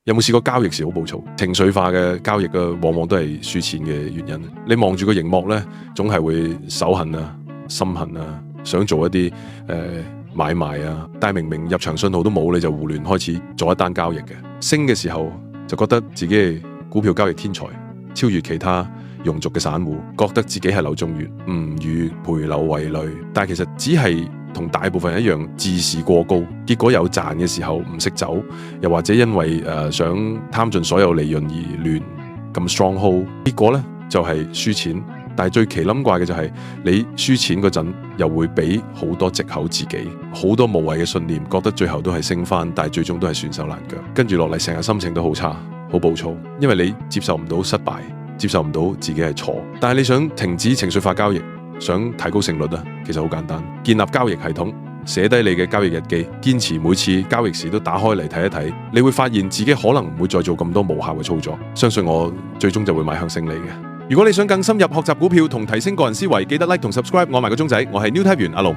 有冇試過交易時好暴躁？情緒化嘅交易嘅往往都係輸錢嘅原因。你望住個熒幕咧，總係會手痕啊、心痕啊，想做一啲買賣啊，但係明明入場信號都冇，你就胡亂開始做一單交易嘅。升嘅時候就覺得自己係股票交易天才，超越其他庸俗嘅散戶，覺得自己係柳宗元，唔與賠柳為累。但係其實只係同大部分人一樣，自視過高，結果有賺嘅時候唔識走，又或者因為想貪盡所有利潤而亂咁 stronghold， 結果呢就係輸錢。但係最奇冧怪嘅就係你輸錢嗰陣，又會俾好多藉口自己，好多無謂嘅信念，覺得最後都係升翻，但係最終都係損手爛腳，跟住落嚟成日心情都好差，好暴躁，因為你接受唔到失敗，接受唔到自己係錯。但係你想停止情緒化交易，想提高勝率啊，其實好簡單，建立交易系統，寫低你嘅交易日記，堅持每次交易時都打開嚟睇一睇，你會發現自己可能唔會再做咁多無效嘅操作。相信我，最終就會邁向勝利嘅。如果你想更深入學習股票同提升個人思維，記得 like 同 subscribe 按埋個鐘仔。我係 New Type 員阿龍。